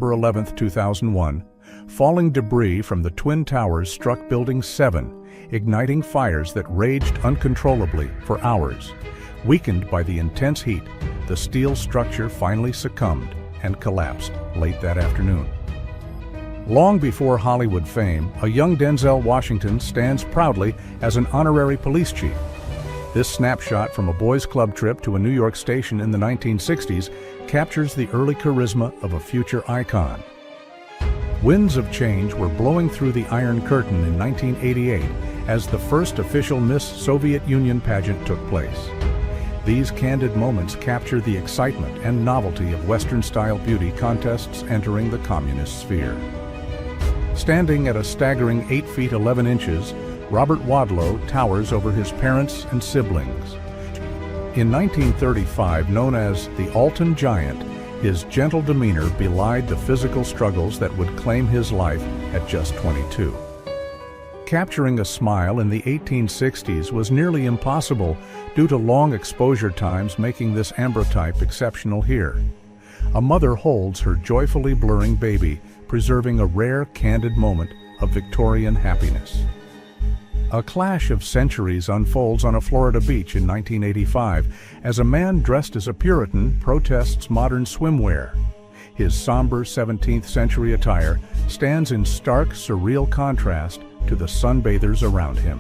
September 11, 2001, falling debris from the Twin Towers struck Building 7, igniting fires that raged uncontrollably for hours. Weakened by the intense heat, the steel structure finally succumbed and collapsed late that afternoon. Long before Hollywood fame, a young Denzel Washington stands proudly as an honorary police chief. This snapshot from a boys' club trip to a New York station in the 1960s captures the early charisma of a future icon. Winds of change were blowing through the Iron Curtain in 1988 as the first official Miss Soviet Union pageant took place. These candid moments capture the excitement and novelty of Western-style beauty contests entering the communist sphere. Standing at a staggering 8 feet 11 inches, Robert Wadlow towers over his parents and siblings. In 1935, known as the Alton Giant, his gentle demeanor belied the physical struggles that would claim his life at just 22. Capturing a smile in the 1860s was nearly impossible due to long exposure times, making this ambrotype exceptional here. A mother holds her joyfully blurring baby, preserving a rare, candid moment of Victorian happiness. A clash of centuries unfolds on a Florida beach in 1985 as a man dressed as a Puritan protests modern swimwear. His somber 17th century attire stands in stark, surreal contrast to the sunbathers around him.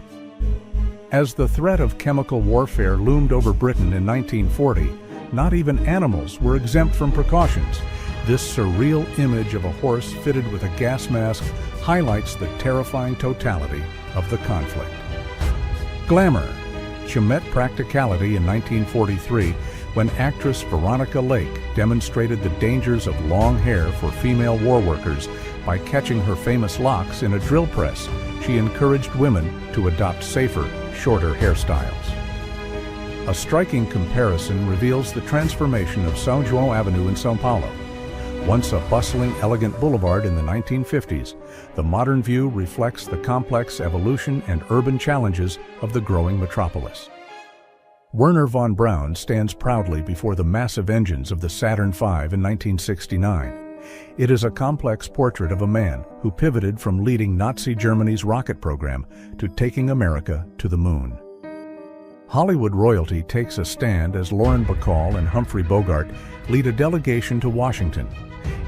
As the threat of chemical warfare loomed over Britain in 1940, not even animals were exempt from precautions. This surreal image of a horse fitted with a gas mask highlights the terrifying totality of the conflict. Glamour met practicality in 1943 when actress Veronica Lake demonstrated the dangers of long hair for female war workers by catching her famous locks in a drill press. She encouraged women to adopt safer, shorter hairstyles. A striking comparison reveals the transformation of São João Avenue in São Paulo. Once a bustling, elegant boulevard in the 1950s, the modern view reflects the complex evolution and urban challenges of the growing metropolis. Werner von Braun stands proudly before the massive engines of the Saturn V in 1969. It is a complex portrait of a man who pivoted from leading Nazi Germany's rocket program to taking America to the moon. Hollywood royalty takes a stand as Lauren Bacall and Humphrey Bogart lead a delegation to Washington.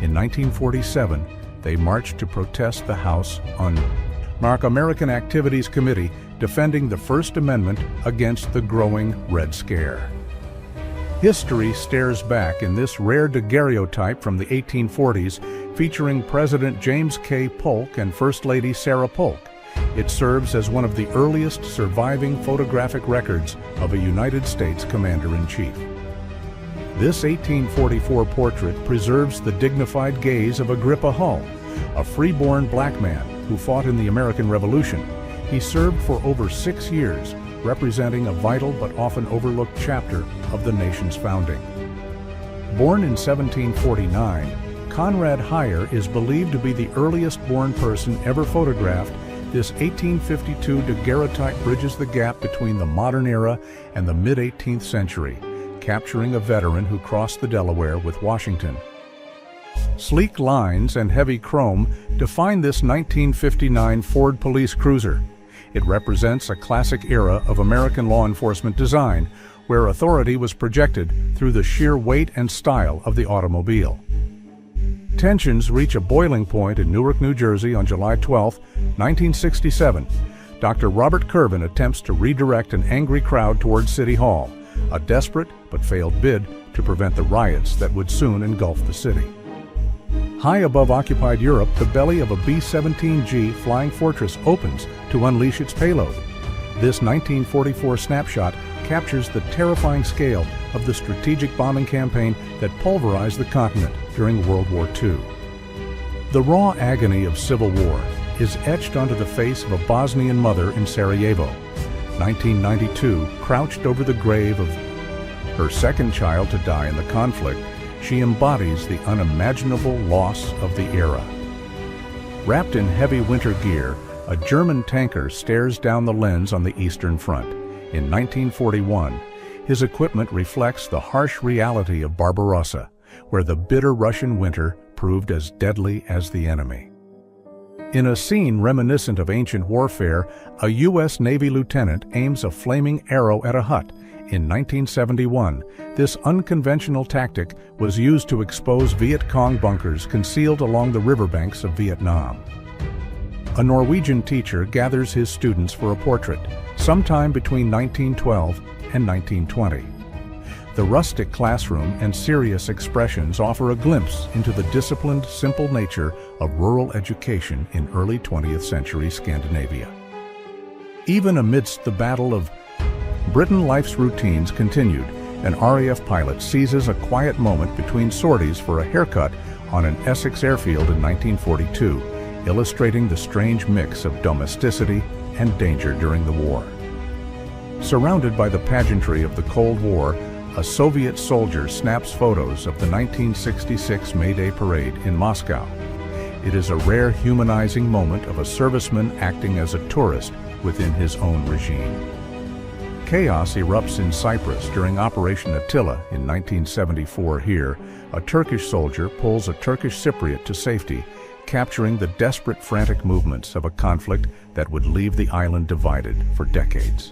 In 1947, they marched to protest the House Un-American Activities Committee, defending the First Amendment against the growing Red Scare. History stares back in this rare daguerreotype from the 1840s, featuring President James K. Polk and First Lady Sarah Polk. It serves as one of the earliest surviving photographic records of a United States Commander-in-Chief. This 1844 portrait preserves the dignified gaze of Agrippa Hull, a freeborn black man who fought in the American Revolution. He served for over 6 years, representing a vital but often overlooked chapter of the nation's founding. Born in 1749, Conrad Heyer is believed to be the earliest born person ever photographed. This 1852 daguerreotype bridges the gap between the modern era and the mid-18th century, capturing a veteran who crossed the Delaware with Washington. Sleek lines and heavy chrome define this 1959 Ford police cruiser. It represents a classic era of American law enforcement design, where authority was projected through the sheer weight and style of the automobile. Tensions reach a boiling point in Newark, New Jersey on July 12, 1967. Dr. Robert Curvin attempts to redirect an angry crowd towards City Hall, a desperate but failed bid to prevent the riots that would soon engulf the city. High above occupied Europe, the belly of a B-17G Flying Fortress opens to unleash its payload. This 1944 snapshot captures the terrifying scale of the strategic bombing campaign that pulverized the continent during World War II. The raw agony of civil war is etched onto the face of a Bosnian mother in Sarajevo. 1992, crouched over the grave of her second child to die in the conflict, she embodies the unimaginable loss of the era. Wrapped in heavy winter gear, a German tanker stares down the lens on the Eastern Front. In 1941, his equipment reflects the harsh reality of Barbarossa, where the bitter Russian winter proved as deadly as the enemy. In a scene reminiscent of ancient warfare, a U.S. Navy lieutenant aims a flaming arrow at a hut. In 1971, this unconventional tactic was used to expose Viet Cong bunkers concealed along the riverbanks of Vietnam. A Norwegian teacher gathers his students for a portrait, sometime between 1912 and 1920. The rustic classroom and serious expressions offer a glimpse into the disciplined, simple nature of rural education in early 20th century Scandinavia. Even amidst the Battle of Britain, life's routines continued. An RAF pilot seizes a quiet moment between sorties for a haircut on an Essex airfield in 1942, illustrating the strange mix of domesticity and danger during the war. Surrounded by the pageantry of the Cold War, a Soviet soldier snaps photos of the 1966 May Day parade in Moscow. It is a rare humanizing moment of a serviceman acting as a tourist within his own regime. Chaos erupts in Cyprus during Operation Attila in 1974. Here, a Turkish soldier pulls a Turkish Cypriot to safety, capturing the desperate, frantic movements of a conflict that would leave the island divided for decades.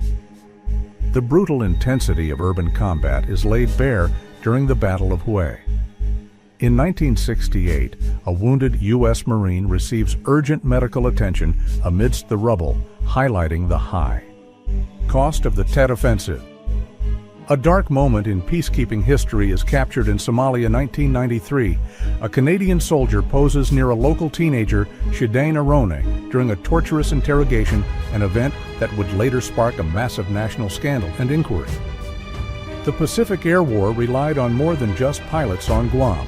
The brutal intensity of urban combat is laid bare during the Battle of Hue. In 1968, a wounded U.S. Marine receives urgent medical attention amidst the rubble, highlighting the high cost of the Tet Offensive. A dark moment in peacekeeping history is captured in Somalia 1993. A Canadian soldier poses near a local teenager, Shidane Arone, during a torturous interrogation, an event that would later spark a massive national scandal and inquiry. The Pacific Air War relied on more than just pilots on Guam.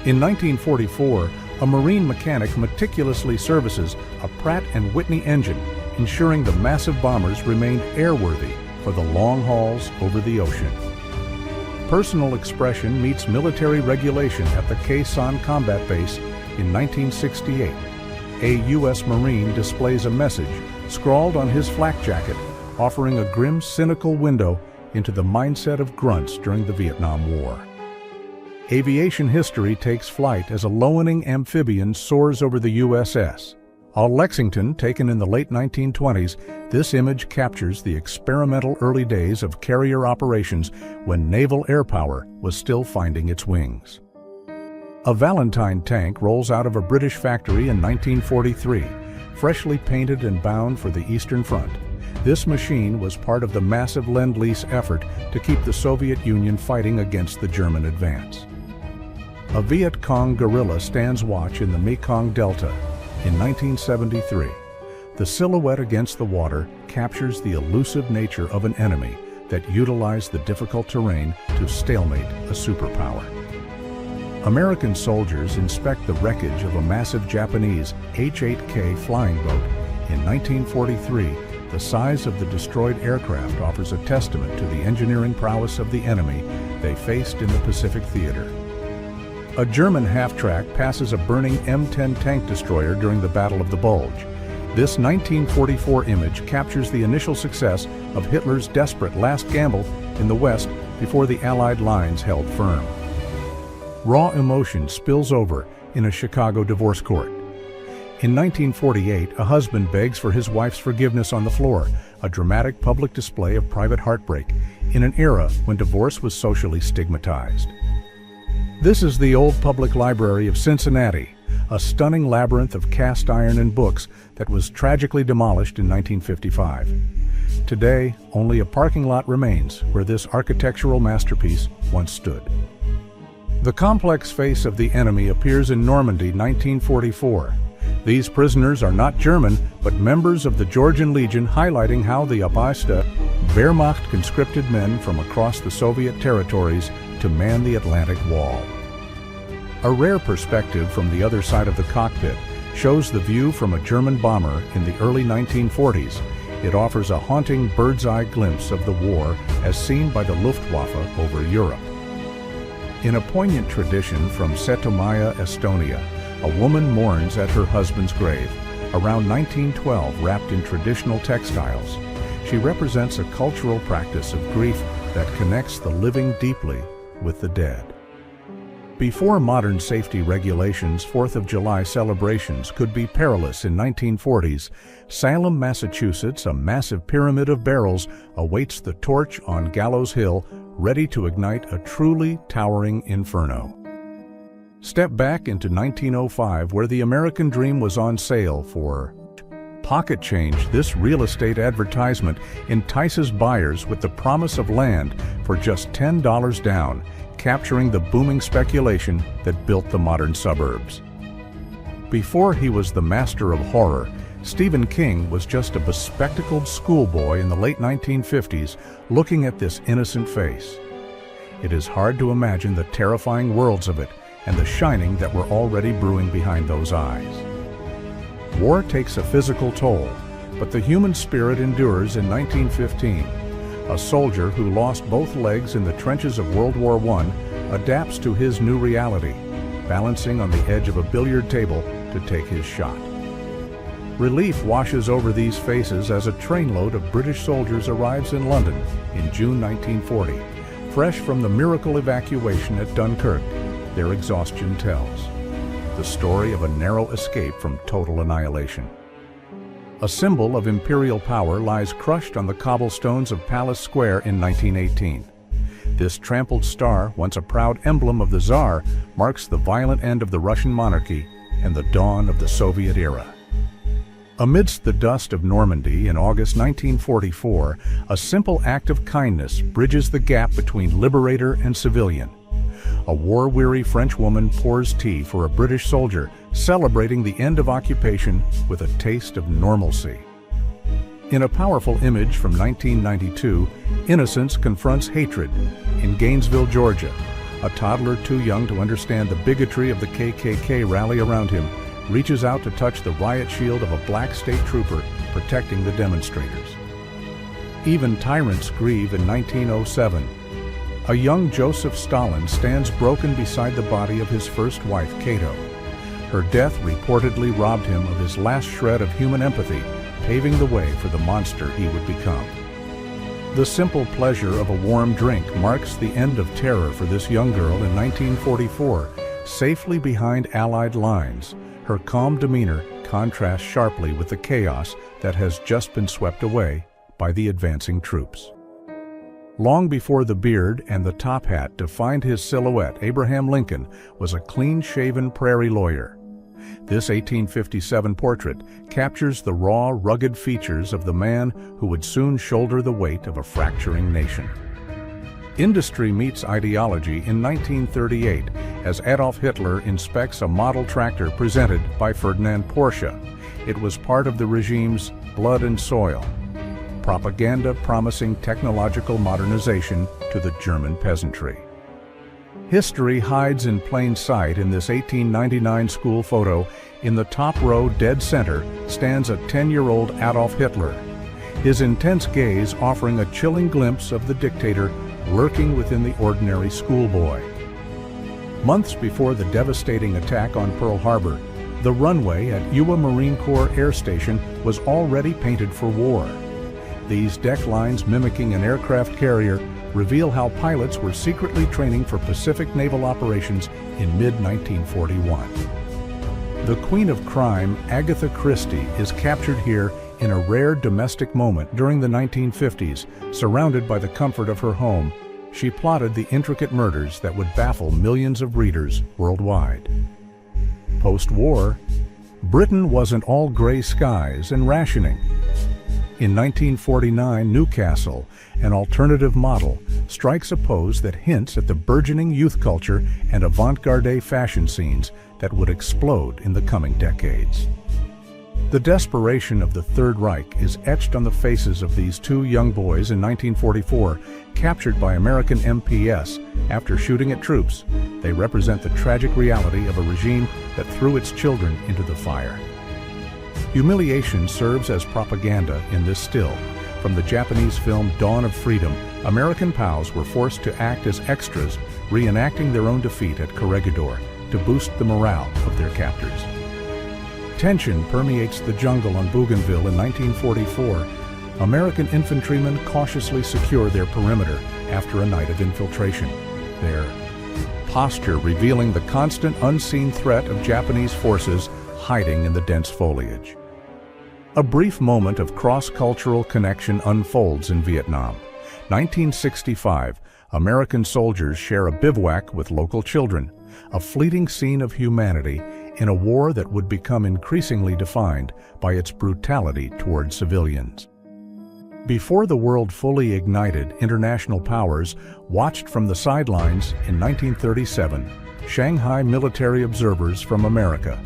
In 1944, a Marine mechanic meticulously services a Pratt & Whitney engine, ensuring the massive bombers remained airworthy for the long hauls over the ocean. Personal expression meets military regulation at the Khe Sanh Combat Base in 1968. A U.S. Marine displays a message scrawled on his flak jacket, offering a grim, cynical window into the mindset of grunts during the Vietnam War. Aviation history takes flight as a Loening amphibian soars over the USS. On Lexington, taken in the late 1920s, this image captures the experimental early days of carrier operations when naval air power was still finding its wings. A Valentine tank rolls out of a British factory in 1943, freshly painted and bound for the Eastern Front. This machine was part of the massive Lend-Lease effort to keep the Soviet Union fighting against the German advance. A Viet Cong guerrilla stands watch in the Mekong Delta. In 1973, the silhouette against the water captures the elusive nature of an enemy that utilized the difficult terrain to stalemate a superpower. American soldiers inspect the wreckage of a massive Japanese H-8K flying boat. In 1943, the size of the destroyed aircraft offers a testament to the engineering prowess of the enemy they faced in the Pacific Theater. A German half-track passes a burning M10 tank destroyer during the Battle of the Bulge. This 1944 image captures the initial success of Hitler's desperate last gamble in the West before the Allied lines held firm. Raw emotion spills over in a Chicago divorce court. In 1948, a husband begs for his wife's forgiveness on the floor, a dramatic public display of private heartbreak in an era when divorce was socially stigmatized. This is the Old Public Library of Cincinnati, a stunning labyrinth of cast iron and books that was tragically demolished in 1955. Today, only a parking lot remains where this architectural masterpiece once stood. The complex face of the enemy appears in Normandy, 1944. These prisoners are not German, but members of the Georgian Legion, highlighting how the Abwehrste Wehrmacht conscripted men from across the Soviet territories to man the Atlantic Wall. A rare perspective from the other side of the cockpit shows the view from a German bomber in the early 1940s. It offers a haunting bird's-eye glimpse of the war as seen by the Luftwaffe over Europe. In a poignant tradition from Setomaia, Estonia, a woman mourns at her husband's grave. Around 1912, wrapped in traditional textiles, she represents a cultural practice of grief that connects the living deeply with the dead. Before modern safety regulations, 4th of July celebrations could be perilous in 1940s. Salem, Massachusetts, a massive pyramid of barrels awaits the torch on Gallows Hill, ready to ignite a truly towering inferno. Step back into 1905, where the American dream was on sale for pocket change. This real estate advertisement entices buyers with the promise of land for just $10 down, capturing the booming speculation that built the modern suburbs. Before he was the master of horror, Stephen King was just a bespectacled schoolboy in the late 1950s looking at this innocent face. It is hard to imagine the terrifying worlds of it and the shining that were already brewing behind those eyes. War takes a physical toll, but the human spirit endures. In 1915, a soldier who lost both legs in the trenches of World War I adapts to his new reality, balancing on the edge of a billiard table to take his shot. Relief washes over these faces as a trainload of British soldiers arrives in London in June 1940, fresh from the miracle evacuation at Dunkirk. Their exhaustion tells the story of a narrow escape from total annihilation. A symbol of imperial power lies crushed on the cobblestones of Palace Square in 1918. This trampled star, once a proud emblem of the Tsar, marks the violent end of the Russian monarchy and the dawn of the Soviet era. Amidst the dust of Normandy in August 1944, a simple act of kindness bridges the gap between liberator and civilian. A war-weary French woman pours tea for a British soldier, celebrating the end of occupation with a taste of normalcy. In a powerful image from 1992, innocence confronts hatred. In Gainesville, Georgia, a toddler too young to understand the bigotry of the KKK rally around him reaches out to touch the riot shield of a black state trooper protecting the demonstrators. Even tyrants grieve. In 1907, a young Joseph Stalin stands broken beside the body of his first wife, Cato. Her death reportedly robbed him of his last shred of human empathy, paving the way for the monster he would become. The simple pleasure of a warm drink marks the end of terror for this young girl in 1944, safely behind Allied lines. Her calm demeanor contrasts sharply with the chaos that has just been swept away by the advancing troops. Long before the beard and the top hat defined his silhouette, Abraham Lincoln was a clean-shaven prairie lawyer. This 1857 portrait captures the raw, rugged features of the man who would soon shoulder the weight of a fracturing nation. Industry meets ideology in 1938 as Adolf Hitler inspects a model tractor presented by Ferdinand Porsche. It was part of the regime's blood and soil, propaganda promising technological modernization to the German peasantry. History hides in plain sight in this 1899 school photo. In the top row, dead center, stands a 10-year-old Adolf Hitler, his intense gaze offering a chilling glimpse of the dictator lurking within the ordinary schoolboy. Months before the devastating attack on Pearl Harbor, the runway at Ewa Marine Corps Air Station was already painted for war. These deck lines, mimicking an aircraft carrier, reveal how pilots were secretly training for Pacific naval operations in mid-1941. The Queen of Crime, Agatha Christie, is captured here in a rare domestic moment during the 1950s. Surrounded by the comfort of her home, she plotted the intricate murders that would baffle millions of readers worldwide. Post-war, Britain wasn't all gray skies and rationing. In 1949, Newcastle, an alternative model, strikes a pose that hints at the burgeoning youth culture and avant-garde fashion scenes that would explode in the coming decades. The desperation of the Third Reich is etched on the faces of these two young boys in 1944, captured by American MPS after shooting at troops. They represent the tragic reality of a regime that threw its children into the fire. Humiliation serves as propaganda in this still. From the Japanese film Dawn of Freedom, American POWs were forced to act as extras, reenacting their own defeat at Corregidor to boost the morale of their captors. Tension permeates the jungle on Bougainville in 1944. American infantrymen cautiously secure their perimeter after a night of infiltration. Their posture revealing the constant unseen threat of Japanese forces hiding in the dense foliage. A brief moment of cross-cultural connection unfolds in Vietnam. 1965, American soldiers share a bivouac with local children, a fleeting scene of humanity in a war that would become increasingly defined by its brutality toward civilians. Before the world fully ignited, international powers watched from the sidelines in 1937, Shanghai military observers from America.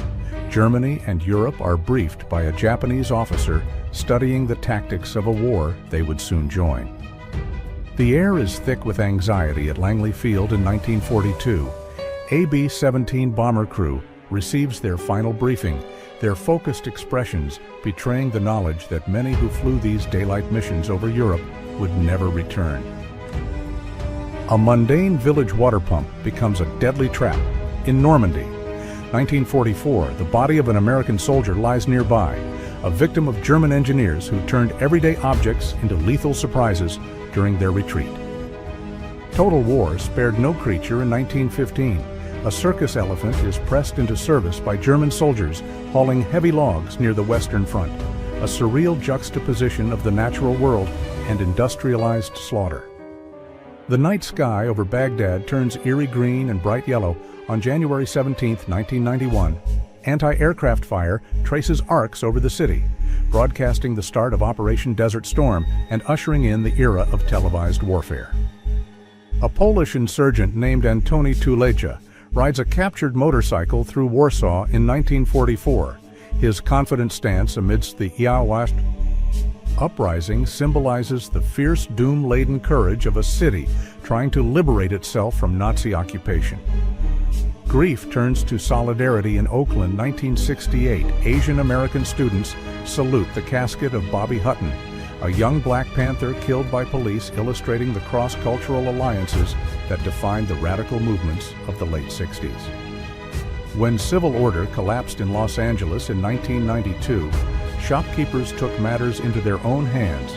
Germany and Europe are briefed by a Japanese officer studying the tactics of a war they would soon join. The air is thick with anxiety at Langley Field in 1942. AB-17 bomber crew receives their final briefing, their focused expressions betraying the knowledge that many who flew these daylight missions over Europe would never return. A mundane village water pump becomes a deadly trap in Normandy. 1944, the body of an American soldier lies nearby, a victim of German engineers who turned everyday objects into lethal surprises during their retreat. Total war spared no creature in 1915. A circus elephant is pressed into service by German soldiers hauling heavy logs near the Western Front, a surreal juxtaposition of the natural world and industrialized slaughter. The night sky over Baghdad turns eerie green and bright yellow on January 17, 1991. Anti-aircraft fire traces arcs over the city, broadcasting the start of Operation Desert Storm and ushering in the era of televised warfare. A Polish insurgent named Antoni Tulecha rides a captured motorcycle through Warsaw in 1944. His confident stance amidst the Iaławicz uprising symbolizes the fierce, doom-laden courage of a city trying to liberate itself from Nazi occupation. Grief turns to solidarity in Oakland, 1968. Asian American students salute the casket of Bobby Hutton, a young Black Panther killed by police, illustrating the cross-cultural alliances that defined the radical movements of the late 60s. When civil order collapsed in Los Angeles in 1992, shopkeepers took matters into their own hands.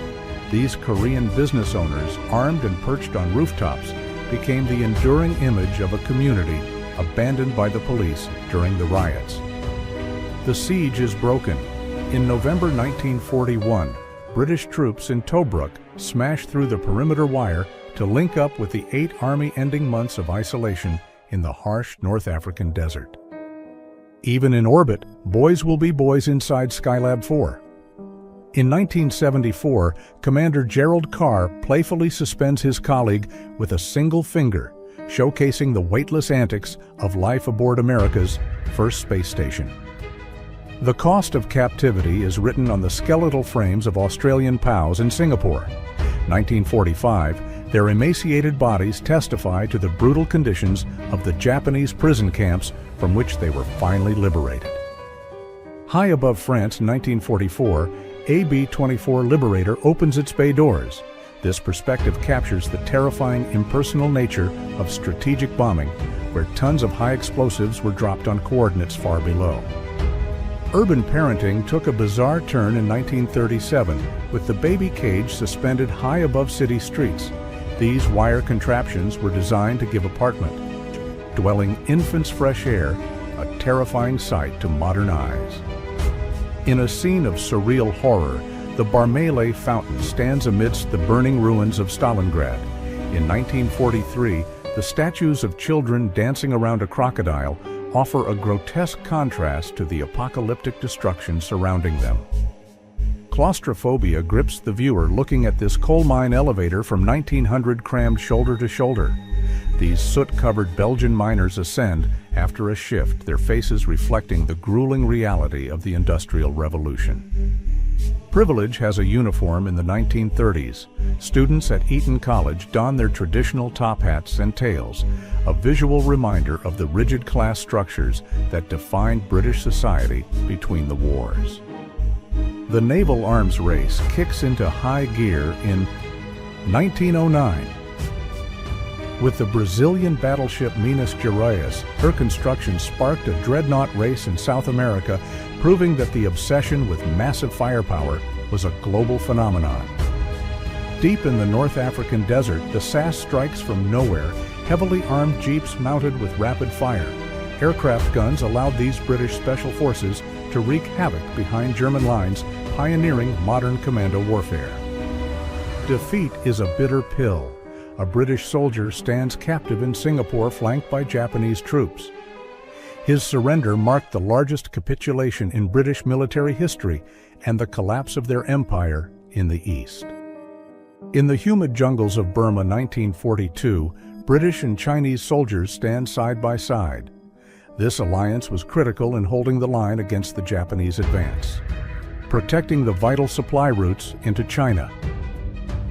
These Korean business owners, armed and perched on rooftops, became the enduring image of a community abandoned by the police during the riots. The siege is broken. In November 1941, British troops in Tobruk smashed through the perimeter wire to link up with the 8 Army ending months of isolation in the harsh North African desert. Even in orbit, boys will be boys inside Skylab 4. In 1974, Commander Gerald Carr playfully suspends his colleague with a single finger, showcasing the weightless antics of life aboard America's first space station. The cost of captivity is written on the skeletal frames of Australian POWs in Singapore. 1945, their emaciated bodies testify to the brutal conditions of the Japanese prison camps from which they were finally liberated. High above France in 1944, AB-24 Liberator opens its bay doors. This perspective captures the terrifying, impersonal nature of strategic bombing, where tons of high explosives were dropped on coordinates far below. Urban parenting took a bizarre turn in 1937, with the baby cage suspended high above city streets. These wire contraptions were designed to give apartment-dwelling infants fresh air, a terrifying sight to modern eyes. In a scene of surreal horror, the Barmayle Fountain stands amidst the burning ruins of Stalingrad. In 1943, the statues of children dancing around a crocodile offer a grotesque contrast to the apocalyptic destruction surrounding them. Claustrophobia grips the viewer looking at this coal mine elevator from 1900 crammed shoulder to shoulder. These soot-covered Belgian miners ascend after a shift, their faces reflecting the grueling reality of the Industrial Revolution. Privilege has a uniform in the 1930s. Students at Eton College don their traditional top hats and tails, a visual reminder of the rigid class structures that defined British society between the wars. The naval arms race kicks into high gear in 1909. With the Brazilian battleship Minas Gerais, her construction sparked a dreadnought race in South America, proving that the obsession with massive firepower was a global phenomenon. Deep in the North African desert, the SAS strikes from nowhere, heavily armed jeeps mounted with rapid fire. Aircraft guns allowed these British special forces to wreak havoc behind German lines, pioneering modern commando warfare. Defeat is a bitter pill. A British soldier stands captive in Singapore flanked by Japanese troops. His surrender marked the largest capitulation in British military history and the collapse of their empire in the East. In the humid jungles of Burma 1942, British and Chinese soldiers stand side by side. This alliance was critical in holding the line against the Japanese advance, protecting the vital supply routes into China.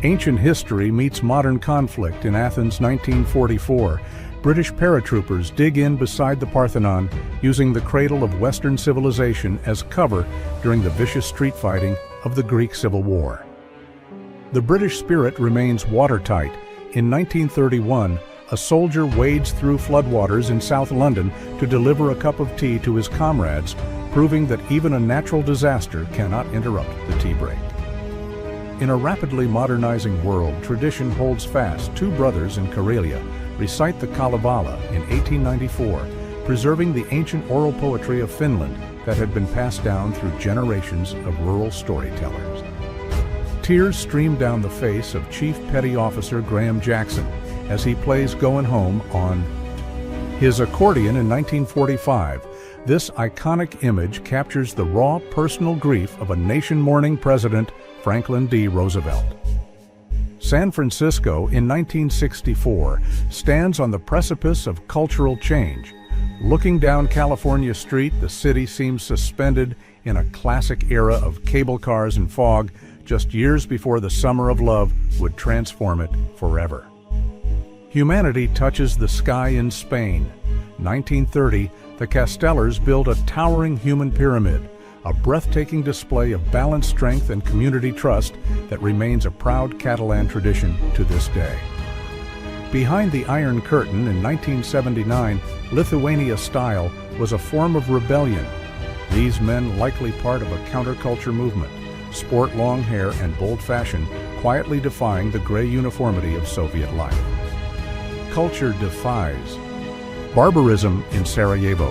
Ancient history meets modern conflict in Athens 1944. British paratroopers dig in beside the Parthenon, using the cradle of Western civilization as cover during the vicious street fighting of the Greek Civil War. The British spirit remains watertight. In 1931, a soldier wades through floodwaters in South London to deliver a cup of tea to his comrades, proving that even a natural disaster cannot interrupt the tea break. In a rapidly modernizing world, tradition holds fast. Two brothers in Karelia recite the Kalevala in 1894, preserving the ancient oral poetry of Finland that had been passed down through generations of rural storytellers. Tears stream down the face of Chief Petty Officer Graham Jackson as he plays Goin' Home on his accordion in 1945. This iconic image captures the raw personal grief of a nation-mourning President Franklin D. Roosevelt. San Francisco in 1964 stands on the precipice of cultural change. Looking down California Street, the city seems suspended in a classic era of cable cars and fog, just years before the summer of love would transform it forever. Humanity touches the sky in Spain. 1930, the Castellers build a towering human pyramid, a breathtaking display of balanced strength and community trust that remains a proud Catalan tradition to this day. Behind the Iron Curtain in 1979, Lithuania style was a form of rebellion. These men, likely part of a counterculture movement, sport long hair and bold fashion, quietly defying the gray uniformity of Soviet life. Culture defies. Barbarism in Sarajevo,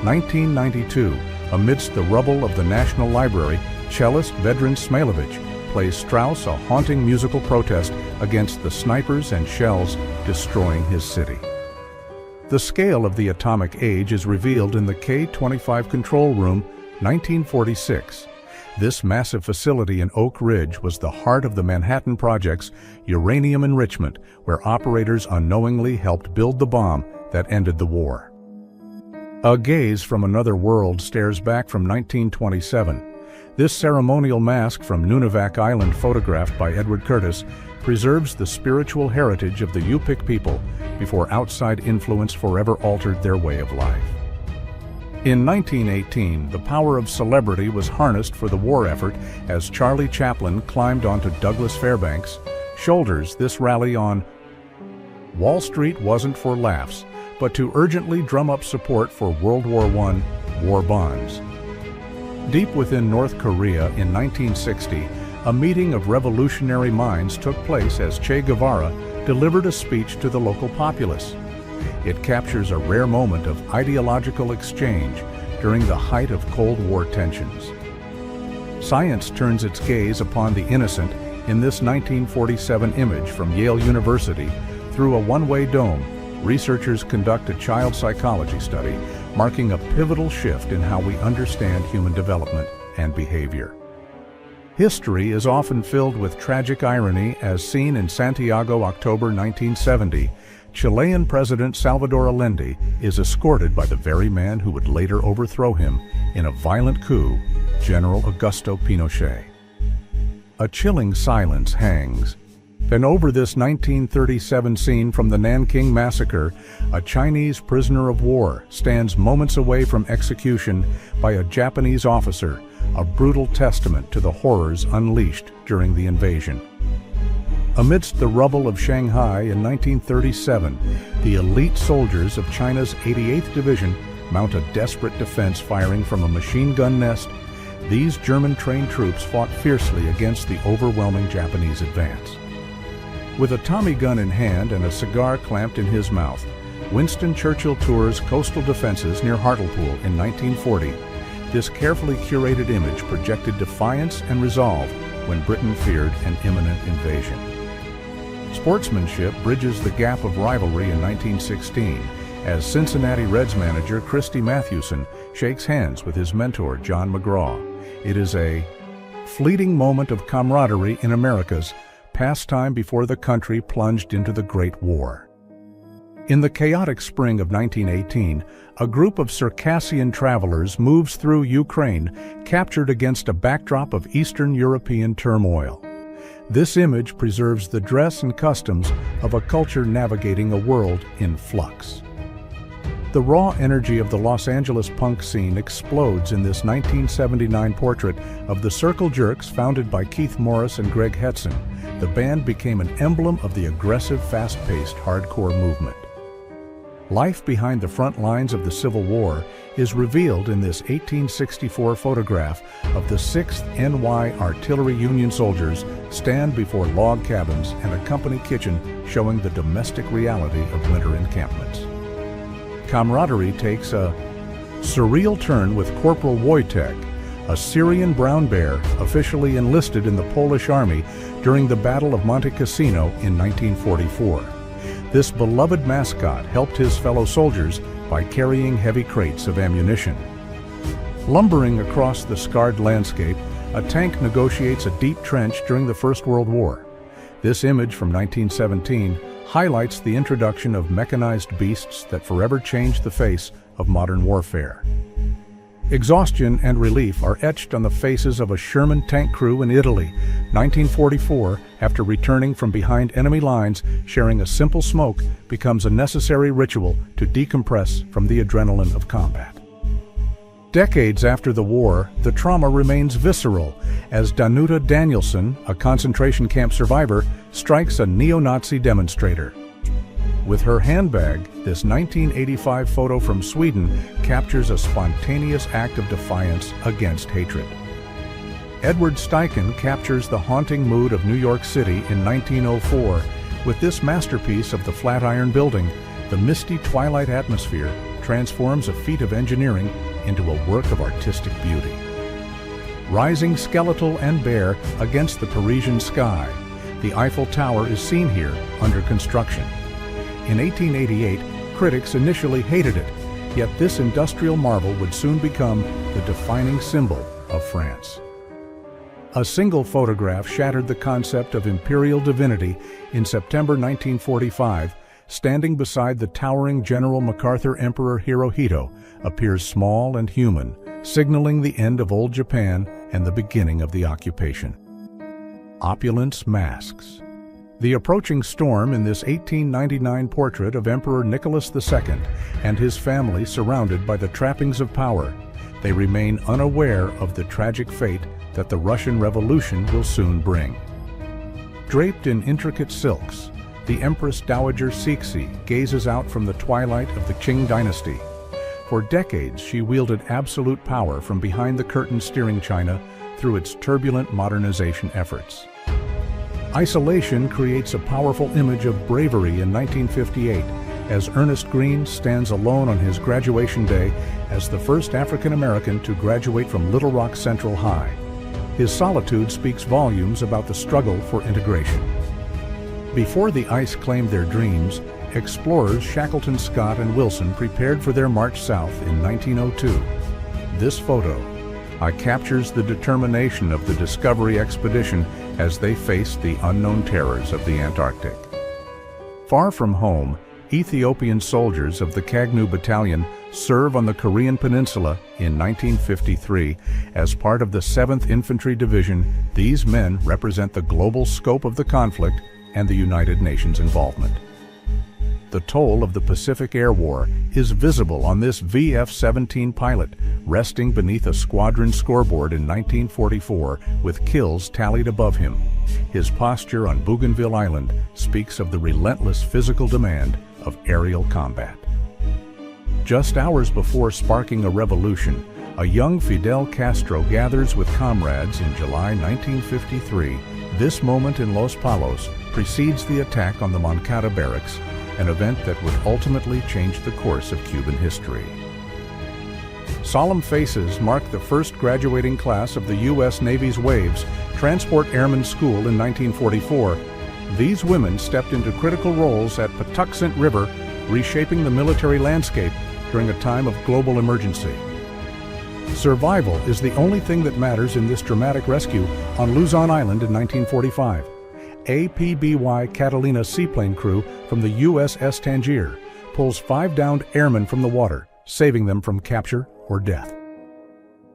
1992. Amidst the rubble of the National Library, cellist Vedran Smailovic plays Strauss, a haunting musical protest against the snipers and shells destroying his city. The scale of the atomic age is revealed in the K-25 Control Room, 1946. This massive facility in Oak Ridge was the heart of the Manhattan Project's uranium enrichment, where operators unknowingly helped build the bomb that ended the war. A gaze from another world stares back from 1927. This ceremonial mask from Nunivak Island, photographed by Edward Curtis, preserves the spiritual heritage of the Yupik people before outside influence forever altered their way of life. In 1918, the power of celebrity was harnessed for the war effort as Charlie Chaplin climbed onto Douglas Fairbanks' shoulders. This rally on Wall Street wasn't for laughs, but to urgently drum up support for World War I war bonds. Deep within North Korea in 1960, a meeting of revolutionary minds took place as Che Guevara delivered a speech to the local populace. It captures a rare moment of ideological exchange during the height of Cold War tensions. Science turns its gaze upon the innocent in this 1947 image from Yale University. Through a one-way dome, researchers conduct a child psychology study, marking a pivotal shift in how we understand human development and behavior. History is often filled with tragic irony, as seen in Santiago, October 1970. Chilean President Salvador Allende is escorted by the very man who would later overthrow him in a violent coup, General Augusto Pinochet. A chilling silence hangs. Then over this 1937 scene from the Nanking Massacre, a Chinese prisoner of war stands moments away from execution by a Japanese officer, a brutal testament to the horrors unleashed during the invasion. Amidst the rubble of Shanghai in 1937, the elite soldiers of China's 88th Division mount a desperate defense firing from a machine gun nest. These German-trained troops fought fiercely against the overwhelming Japanese advance. With a Tommy gun in hand and a cigar clamped in his mouth, Winston Churchill tours coastal defenses near Hartlepool in 1940. This carefully curated image projected defiance and resolve when Britain feared an imminent invasion. Sportsmanship bridges the gap of rivalry in 1916 as Cincinnati Reds manager Christy Mathewson shakes hands with his mentor John McGraw. It is a fleeting moment of camaraderie in America's pastime before the country plunged into the Great War. In the chaotic spring of 1918, a group of Circassian travelers moves through Ukraine, captured against a backdrop of Eastern European turmoil. This image preserves the dress and customs of a culture navigating a world in flux. The raw energy of the Los Angeles punk scene explodes in this 1979 portrait of the Circle Jerks, founded by Keith Morris and Greg Hetson. The band became an emblem of the aggressive, fast-paced hardcore movement. Life behind the front lines of the Civil War is revealed in this 1864 photograph of the 6th NY Artillery Union soldiers stand before log cabins and a company kitchen, showing the domestic reality of winter encampments. Camaraderie takes a surreal turn with Corporal Wojtek, a Syrian brown bear officially enlisted in the Polish army during the Battle of Monte Cassino in 1944. This beloved mascot helped his fellow soldiers by carrying heavy crates of ammunition. Lumbering across the scarred landscape, a tank negotiates a deep trench during the First World War. This image from 1917 highlights the introduction of mechanized beasts that forever changed the face of modern warfare. Exhaustion and relief are etched on the faces of a Sherman tank crew in Italy, 1944. After returning from behind enemy lines, sharing a simple smoke becomes a necessary ritual to decompress from the adrenaline of combat. Decades after the war, the trauma remains visceral as Danuta Danielsson, a concentration camp survivor, strikes a neo-Nazi demonstrator. With her handbag, this 1985 photo from Sweden captures a spontaneous act of defiance against hatred. Edward Steichen captures the haunting mood of New York City in 1904. With this masterpiece of the Flatiron Building, the misty twilight atmosphere transforms a feat of engineering into a work of artistic beauty. Rising skeletal and bare against the Parisian sky, the Eiffel Tower is seen here under construction. In 1888, critics initially hated it, yet this industrial marvel would soon become the defining symbol of France. A single photograph shattered the concept of imperial divinity in September 1945. Standing beside the towering General MacArthur, Emperor Hirohito appears small and human, signaling the end of old Japan and the beginning of the occupation. Opulence masks. The approaching storm in this 1899 portrait of Emperor Nicholas II and his family surrounded by the trappings of power. They remain unaware of the tragic fate that the Russian Revolution will soon bring. Draped in intricate silks, the Empress Dowager Cixi gazes out from the twilight of the Qing dynasty. For decades, she wielded absolute power from behind the curtain, steering China through its turbulent modernization efforts. Isolation creates a powerful image of bravery in 1958 as Ernest Green stands alone on his graduation day as the first African American to graduate from Little Rock Central High. His solitude speaks volumes about the struggle for integration. Before the ice claimed their dreams, explorers Shackleton, Scott, and Wilson prepared for their march south in 1902. This photo captures the determination of the Discovery expedition as they faced the unknown terrors of the Antarctic. Far from home, Ethiopian soldiers of the Kagnu Battalion serve on the Korean Peninsula in 1953 as part of the 7th Infantry Division. These men represent the global scope of the conflict and the United Nations involvement. The toll of the Pacific Air War is visible on this VF-17 pilot, resting beneath a squadron scoreboard in 1944 with kills tallied above him. His posture on Bougainville Island speaks of the relentless physical demand of aerial combat. Just hours before sparking a revolution, a young Fidel Castro gathers with comrades in July 1953. This moment in Los Palos precedes the attack on the Moncada barracks, an event that would ultimately change the course of Cuban history. Solemn faces mark the first graduating class of the U.S. Navy's Waves Transport Airman School in 1944. These women stepped into critical roles at Patuxent River, reshaping the military landscape during a time of global emergency. Survival is the only thing that matters in this dramatic rescue on Luzon Island in 1945. APBY Catalina seaplane crew from the USS Tangier pulls 5 downed airmen from the water, saving them from capture or death.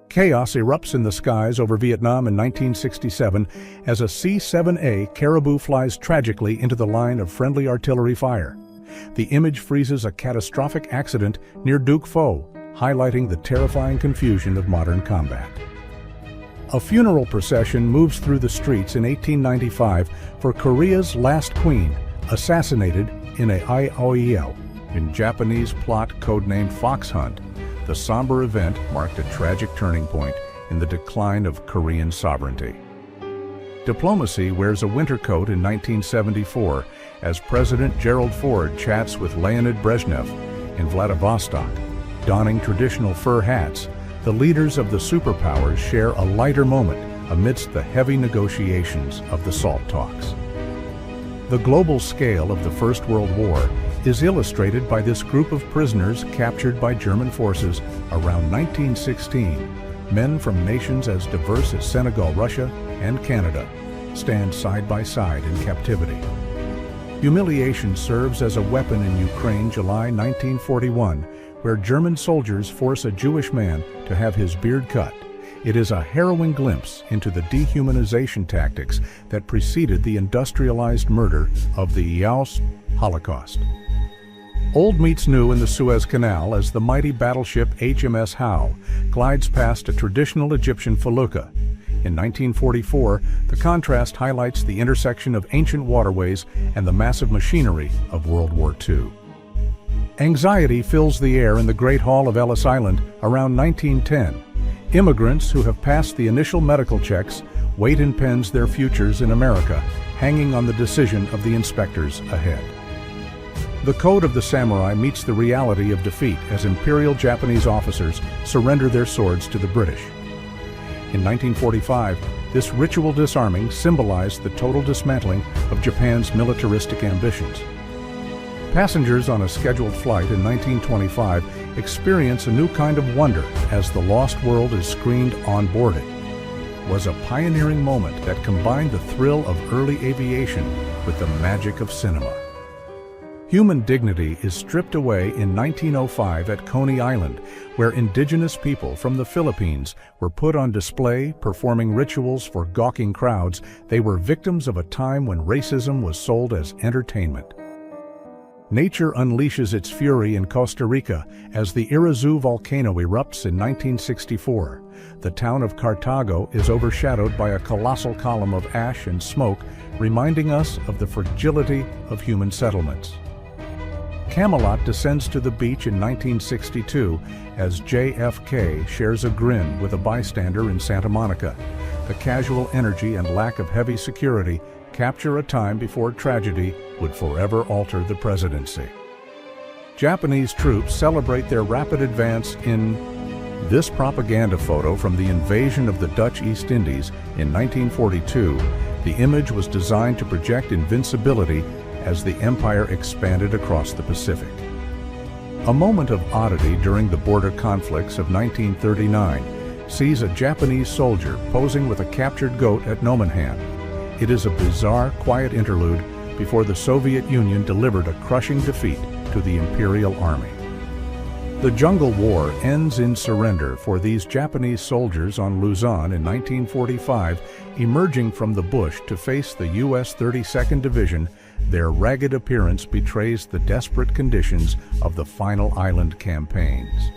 Chaos erupts in the skies over Vietnam in 1967 as a C-7A Caribou flies tragically into the line of friendly artillery fire. The image freezes a catastrophic accident near Duc Pho, highlighting the terrifying confusion of modern combat. A funeral procession moves through the streets in 1895 for Korea's last queen, assassinated in a IOEL. In Japanese plot codenamed Fox Hunt, the somber event marked a tragic turning point in the decline of Korean sovereignty. Diplomacy wears a winter coat in 1974 as President Gerald Ford chats with Leonid Brezhnev in Vladivostok. Donning traditional fur hats, the leaders of the superpowers share a lighter moment amidst the heavy negotiations of the SALT talks. The global scale of the First World War is illustrated by this group of prisoners captured by German forces around 1916. Men from nations as diverse as Senegal, Russia, and Canada stand side by side in captivity. Humiliation serves as a weapon in Ukraine, July 1941, where German soldiers force a Jewish man to have his beard cut. It is a harrowing glimpse into the dehumanization tactics that preceded the industrialized murder of the Yaos Holocaust. Old meets new in the Suez Canal as the mighty battleship HMS Howe glides past a traditional Egyptian felucca. In 1944, the contrast highlights the intersection of ancient waterways and the massive machinery of World War II. Anxiety fills the air in the Great Hall of Ellis Island around 1910. Immigrants who have passed the initial medical checks wait in pens their futures in America, hanging on the decision of the inspectors ahead. The code of the samurai meets the reality of defeat as Imperial Japanese officers surrender their swords to the British. In 1945, this ritual disarming symbolized the total dismantling of Japan's militaristic ambitions. Passengers on a scheduled flight in 1925 experience a new kind of wonder as the lost world is screened on board it. It was a pioneering moment that combined the thrill of early aviation with the magic of cinema. Human dignity is stripped away in 1905 at Coney Island, where indigenous people from the Philippines were put on display performing rituals for gawking crowds. They were victims of a time when racism was sold as entertainment. Nature unleashes its fury in Costa Rica as the Irazu volcano erupts in 1964. The town of Cartago is overshadowed by a colossal column of ash and smoke, reminding us of the fragility of human settlements. Camelot descends to the beach in 1962 as JFK shares a grin with a bystander in Santa Monica. The casual energy and lack of heavy security capture a time before tragedy would forever alter the presidency. Japanese troops celebrate their rapid advance in this propaganda photo from the invasion of the Dutch East Indies in 1942. The image was designed to project invincibility as the empire expanded across the Pacific. A moment of oddity during the border conflicts of 1939 sees a Japanese soldier posing with a captured goat at Nomonhan. It is a bizarre, quiet interlude before the Soviet Union delivered a crushing defeat to the Imperial Army. The Jungle War ends in surrender for these Japanese soldiers on Luzon in 1945, emerging from the bush to face the U.S. 32nd Division. Their ragged appearance betrays the desperate conditions of the final island campaigns.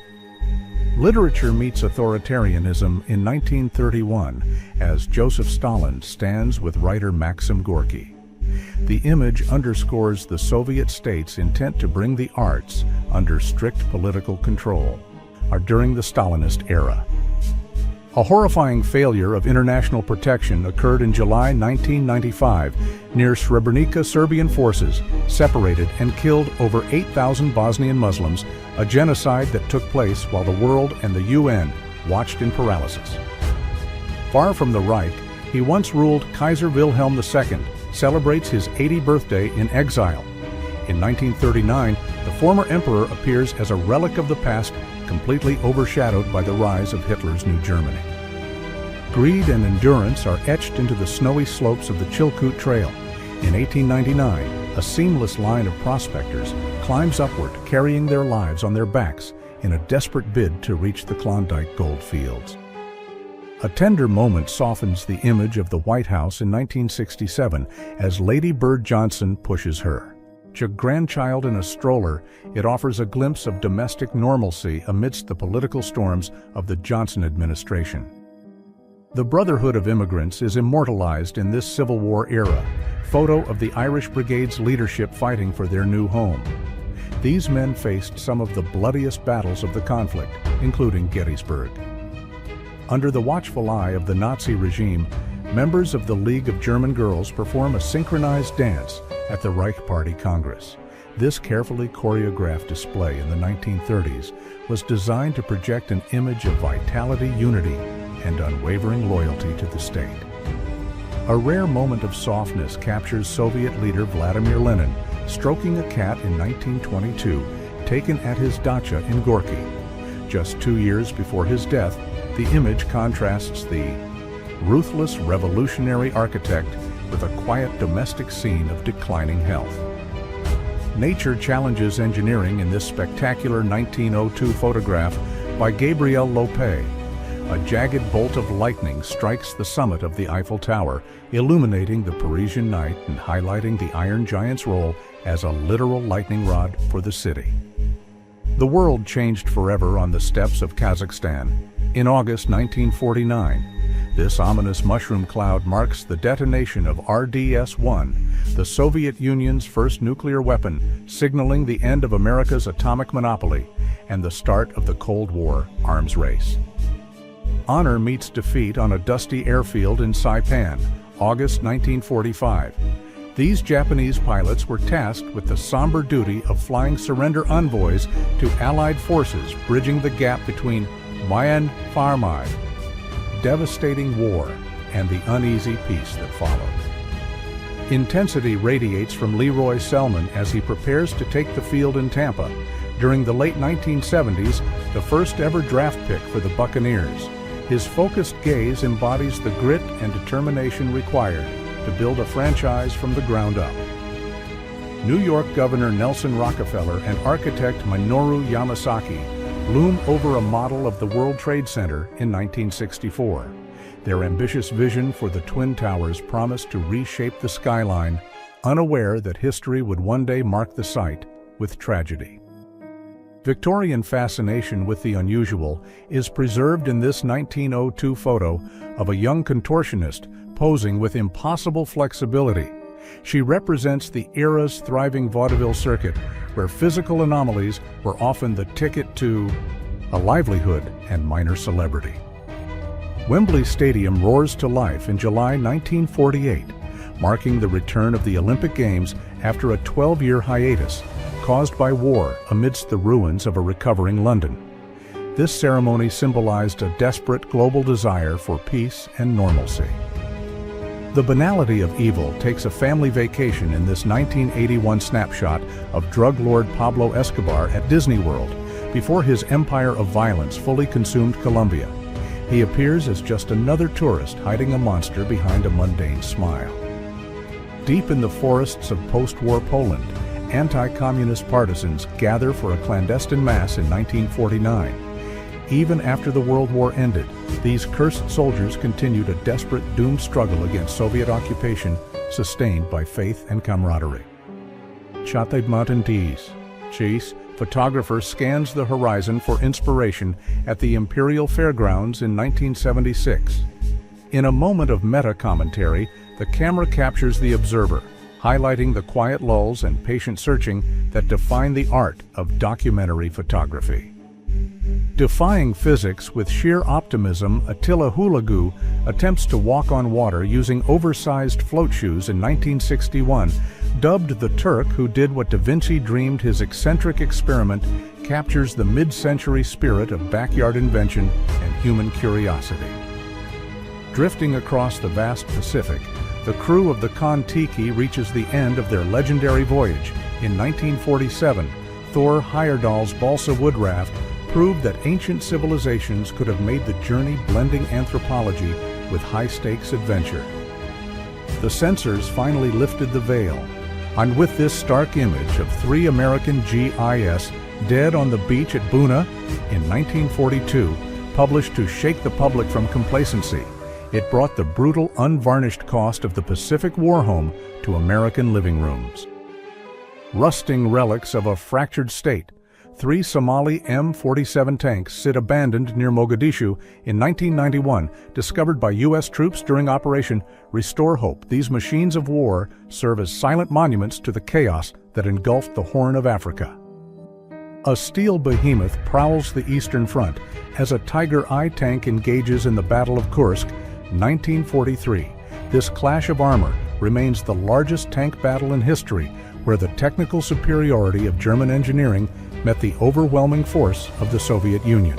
Literature meets authoritarianism in 1931 as Joseph Stalin stands with writer Maxim Gorky. The image underscores the Soviet state's intent to bring the arts under strict political control, during the Stalinist era. A horrifying failure of international protection occurred in July 1995 near Srebrenica. Serbian forces separated and killed over 8,000 Bosnian Muslims, a genocide that took place while the world and the UN watched in paralysis. Far from the Reich, he once ruled Kaiser Wilhelm II celebrates his 80th birthday in exile. In 1939, the former emperor appears as a relic of the past, completely overshadowed by the rise of Hitler's New Germany. Greed and endurance are etched into the snowy slopes of the Chilkoot Trail. In 1899, a seamless line of prospectors climbs upward, carrying their lives on their backs in a desperate bid to reach the Klondike gold fields. A tender moment softens the image of the White House in 1967 as Lady Bird Johnson pushes her. A grandchild in a stroller, it offers a glimpse of domestic normalcy amidst the political storms of the Johnson administration. The Brotherhood of Immigrants is immortalized in this Civil War era, photo of the Irish Brigade's leadership fighting for their new home. These men faced some of the bloodiest battles of the conflict, including Gettysburg. Under the watchful eye of the Nazi regime, members of the League of German Girls perform a synchronized dance at the Reich Party Congress. This carefully choreographed display in the 1930s was designed to project an image of vitality, unity, and unwavering loyalty to the state. A rare moment of softness captures Soviet leader Vladimir Lenin stroking a cat in 1922, taken at his dacha in Gorky. Just 2 years before his death, the image contrasts the ruthless revolutionary architect with a quiet domestic scene of declining health. Nature challenges engineering in this spectacular 1902 photograph by Gabriel Lopé. A jagged bolt of lightning strikes the summit of the Eiffel Tower, illuminating the Parisian night and highlighting the Iron Giant's role as a literal lightning rod for the city. The world changed forever on the steppes of Kazakhstan. In August 1949, this ominous mushroom cloud marks the detonation of RDS-1, the Soviet Union's first nuclear weapon, signaling the end of America's atomic monopoly and the start of the Cold War arms race. Honor meets defeat on a dusty airfield in Saipan, August 1945. These Japanese pilots were tasked with the somber duty of flying surrender envoys to Allied forces, bridging the gap between Myanmar, devastating war, and the uneasy peace that followed. Intensity radiates from Leroy Selman as he prepares to take the field in Tampa. During the late 1970s, the first ever draft pick for the Buccaneers. His focused gaze embodies the grit and determination required to build a franchise from the ground up. New York Governor Nelson Rockefeller and architect Minoru Yamasaki loom over a model of the World Trade Center in 1964. Their ambitious vision for the Twin Towers promised to reshape the skyline, unaware that history would one day mark the site with tragedy. Victorian fascination with the unusual is preserved in this 1902 photo of a young contortionist posing with impossible flexibility. She represents the era's thriving vaudeville circuit, where physical anomalies were often the ticket to a livelihood and minor celebrity. Wembley Stadium roars to life in July 1948, marking the return of the Olympic Games after a 12-year hiatus caused by war amidst the ruins of a recovering London. This ceremony symbolized a desperate global desire for peace and normalcy. The banality of evil takes a family vacation in this 1981 snapshot of drug lord Pablo Escobar at Disney World before his empire of violence fully consumed Colombia. He appears as just another tourist hiding a monster behind a mundane smile. Deep in the forests of post-war Poland, anti-communist partisans gather for a clandestine mass in 1949. Even after the World War ended, these cursed soldiers continued a desperate, doomed struggle against Soviet occupation, sustained by faith and camaraderie. Chatay Mountaintees. Chase, photographer, scans the horizon for inspiration at the Imperial Fairgrounds in 1976. In a moment of meta-commentary, the camera captures the observer, highlighting the quiet lulls and patient searching that define the art of documentary photography. Defying physics with sheer optimism, Attila Hulagu attempts to walk on water using oversized float shoes in 1961, dubbed the Turk who did what Da Vinci dreamed. His eccentric experiment captures the mid-century spirit of backyard invention and human curiosity. Drifting across the vast Pacific, the crew of the Kon-Tiki reaches the end of their legendary voyage. In 1947, Thor Heyerdahl's balsa wood raft proved that ancient civilizations could have made the journey, blending anthropology with high-stakes adventure. The censors finally lifted the veil, and with this stark image of 3 American GIS dead on the beach at Buna in 1942, published to shake the public from complacency, it brought the brutal, unvarnished cost of the Pacific war home to American living rooms. Rusting relics of a fractured state, 3 Somali M47 tanks sit abandoned near Mogadishu in 1991, discovered by U.S. troops during Operation Restore Hope. These machines of war serve as silent monuments to the chaos that engulfed the Horn of Africa. A steel behemoth prowls the Eastern Front as a Tiger I tank engages in the Battle of Kursk, 1943. This clash of armor remains the largest tank battle in history, where the technical superiority of German engineering met the overwhelming force of the Soviet Union.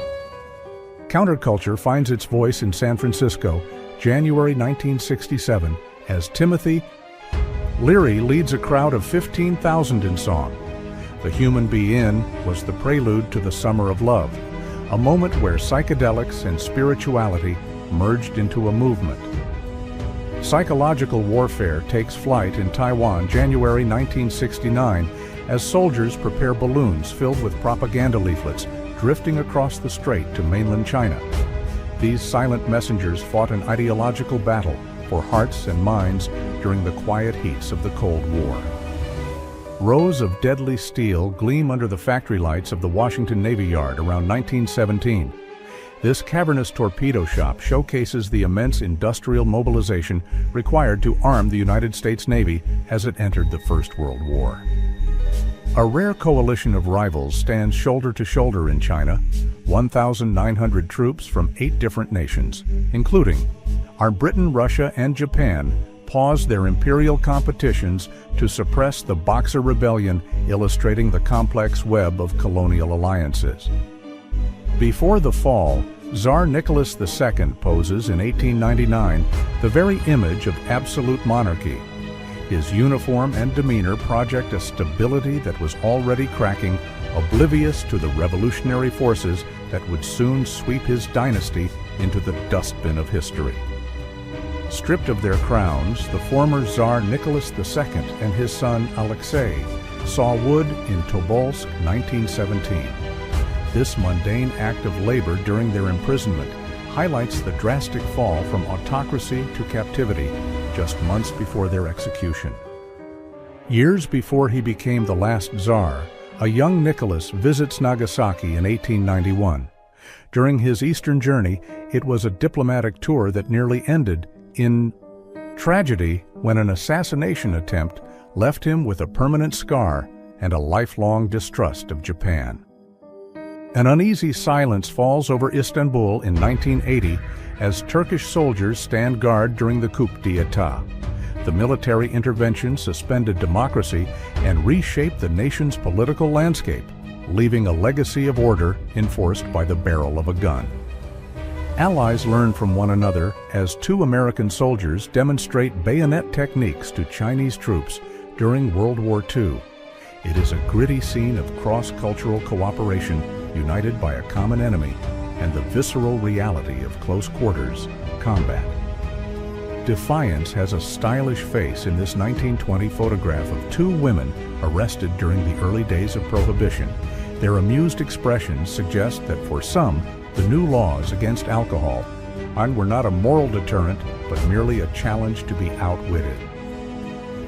Counterculture finds its voice in San Francisco, January 1967, as Timothy Leary leads a crowd of 15,000 in song. The Human Be In was the prelude to the Summer of Love, a moment where psychedelics and spirituality merged into a movement. Psychological warfare takes flight in Taiwan, January 1969, as soldiers prepare balloons filled with propaganda leaflets drifting across the strait to mainland China. These silent messengers fought an ideological battle for hearts and minds during the quiet heats of the Cold War. Rows of deadly steel gleam under the factory lights of the Washington Navy Yard around 1917. This cavernous torpedo shop showcases the immense industrial mobilization required to arm the United States Navy as it entered the First World War. A rare coalition of rivals stands shoulder to shoulder in China, 1,900 troops from 8 different nations, including Britain, Russia, and Japan, paused their imperial competitions to suppress the Boxer Rebellion, illustrating the complex web of colonial alliances. Before the fall, Tsar Nicholas II poses in 1899, the very image of absolute monarchy. His uniform and demeanor project a stability that was already cracking, oblivious to the revolutionary forces that would soon sweep his dynasty into the dustbin of history. Stripped of their crowns, the former Tsar Nicholas II and his son Alexei saw wood in Tobolsk, 1917. This mundane act of labor during their imprisonment highlights the drastic fall from autocracy to captivity just months before their execution. Years before he became the last Tsar, a young Nicholas visits Nagasaki in 1891. During his eastern journey, it was a diplomatic tour that nearly ended in tragedy when an assassination attempt left him with a permanent scar and a lifelong distrust of Japan. An uneasy silence falls over Istanbul in 1980 as Turkish soldiers stand guard during the coup d'etat. The military intervention suspended democracy and reshaped the nation's political landscape, leaving a legacy of order enforced by the barrel of a gun. Allies learn from one another as 2 American soldiers demonstrate bayonet techniques to Chinese troops during World War II. It is a gritty scene of cross-cultural cooperation united by a common enemy and the visceral reality of close quarters combat. Defiance has a stylish face in this 1920 photograph of 2 women arrested during the early days of Prohibition. Their amused expressions suggest that for some, the new laws against alcohol were not a moral deterrent, but merely a challenge to be outwitted.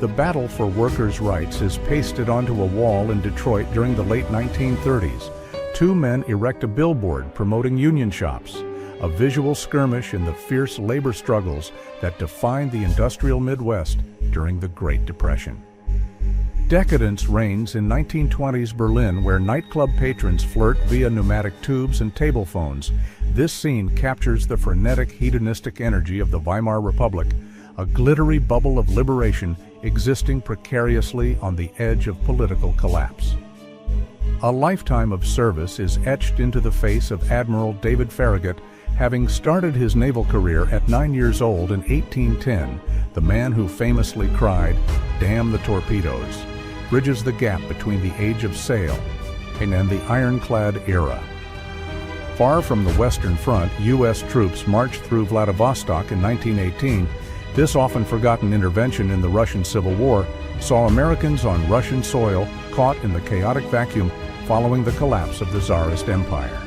The battle for workers' rights is pasted onto a wall in Detroit during the late 1930s. 2 men erect a billboard promoting union shops, a visual skirmish in the fierce labor struggles that defined the industrial Midwest during the Great Depression. Decadence reigns in 1920s Berlin, where nightclub patrons flirt via pneumatic tubes and table phones. This scene captures the frenetic, hedonistic energy of the Weimar Republic, a glittery bubble of liberation existing precariously on the edge of political collapse. A lifetime of service is etched into the face of Admiral David Farragut. Having started his naval career at 9 years old in 1810, the man who famously cried, "Damn the torpedoes," bridges the gap between the age of sail and the ironclad era. Far from the Western Front, U.S. troops marched through Vladivostok in 1918. This often forgotten intervention in the Russian Civil War saw Americans on Russian soil caught in the chaotic vacuum following the collapse of the Tsarist Empire.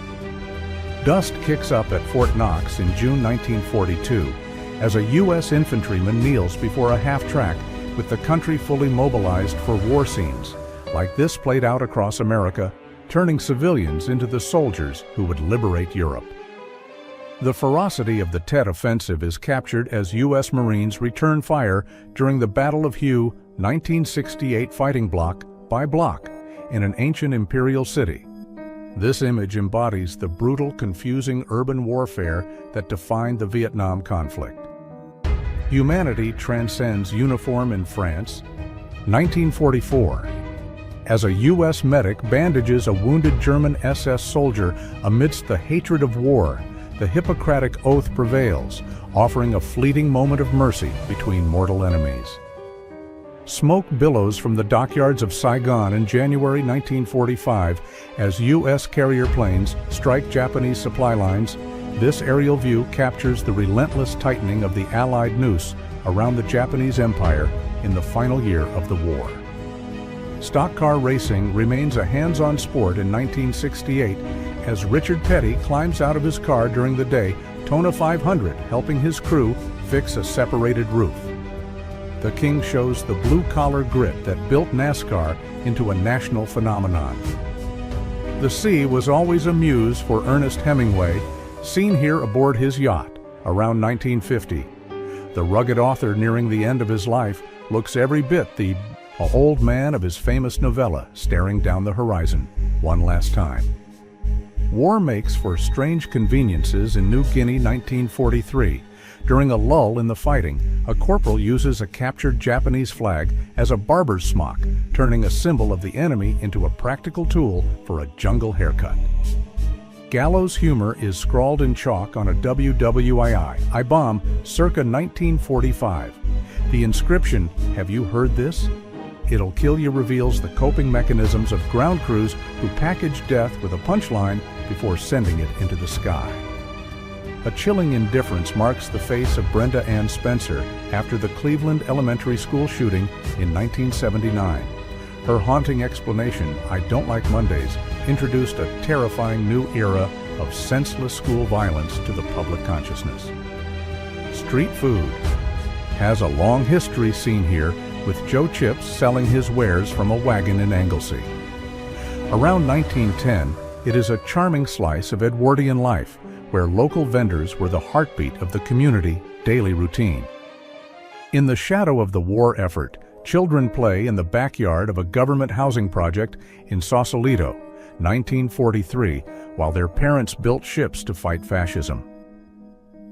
Dust kicks up at Fort Knox in June 1942 as a U.S. infantryman kneels before a half-track with the country fully mobilized for war scenes, like this played out across America, turning civilians into the soldiers who would liberate Europe. The ferocity of the Tet Offensive is captured as U.S. Marines return fire during the Battle of Hue 1968, fighting block by block in an ancient imperial city. This image embodies the brutal, confusing urban warfare that defined the Vietnam conflict. Humanity transcends uniform in France. 1944. As a U.S. medic bandages a wounded German SS soldier amidst the hatred of war, the Hippocratic Oath prevails, offering a fleeting moment of mercy between mortal enemies. Smoke billows from the dockyards of Saigon in January 1945 as U.S. carrier planes strike Japanese supply lines. This aerial view captures the relentless tightening of the Allied noose around the Japanese Empire in the final year of the war. Stock car racing remains a hands-on sport in 1968 as Richard Petty climbs out of his car during the Daytona 500, helping his crew fix a separated roof. The King shows the blue-collar grit that built NASCAR into a national phenomenon. The sea was always a muse for Ernest Hemingway, seen here aboard his yacht around 1950. The rugged author nearing the end of his life looks every bit the old man of his famous novella, staring down the horizon one last time. War makes for strange conveniences in New Guinea 1943. During a lull in the fighting, a corporal uses a captured Japanese flag as a barber's smock, turning a symbol of the enemy into a practical tool for a jungle haircut. Gallows humor is scrawled in chalk on a WWII bomb circa 1945. The inscription, "Have you heard this? It'll kill you," reveals the coping mechanisms of ground crews who package death with a punchline before sending it into the sky. A chilling indifference marks the face of Brenda Ann Spencer after the Cleveland Elementary School shooting in 1979. Her haunting explanation, "I don't like Mondays," introduced a terrifying new era of senseless school violence to the public consciousness. Street food has a long history seen here, with Joe Chips selling his wares from a wagon in Anglesey. Around 1910, it is a charming slice of Edwardian life, where local vendors were the heartbeat of the community daily routine. In the shadow of the war effort, children play in the backyard of a government housing project in Sausalito, 1943, while their parents built ships to fight fascism.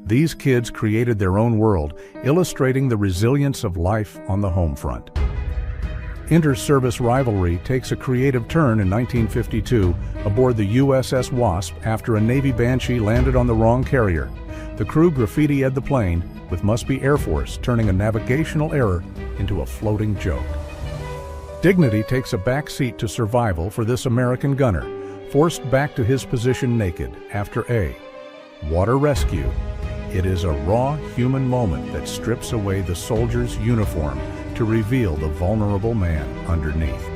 These kids created their own world, illustrating the resilience of life on the home front. Inter-service rivalry takes a creative turn in 1952 aboard the USS Wasp after a Navy Banshee landed on the wrong carrier. The crew graffitied the plane, with Must Be Air Force turning a navigational error into a floating joke. Dignity takes a back seat to survival for this American gunner, forced back to his position naked after a water rescue. It is a raw human moment that strips away the soldier's uniform to reveal the vulnerable man underneath.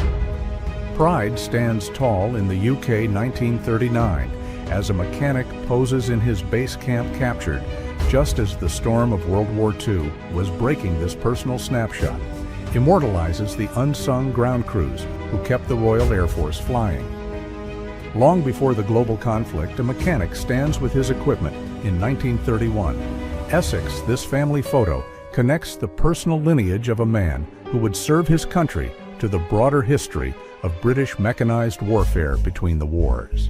Pride stands tall in the UK 1939 as a mechanic poses in his base camp captured, just as the storm of World War II was breaking. This personal snapshot immortalizes the unsung ground crews who kept the Royal Air Force flying. Long before the global conflict, a mechanic stands with his equipment in 1931. Essex, this family photo, connects the personal lineage of a man who would serve his country to the broader history of British mechanized warfare between the wars.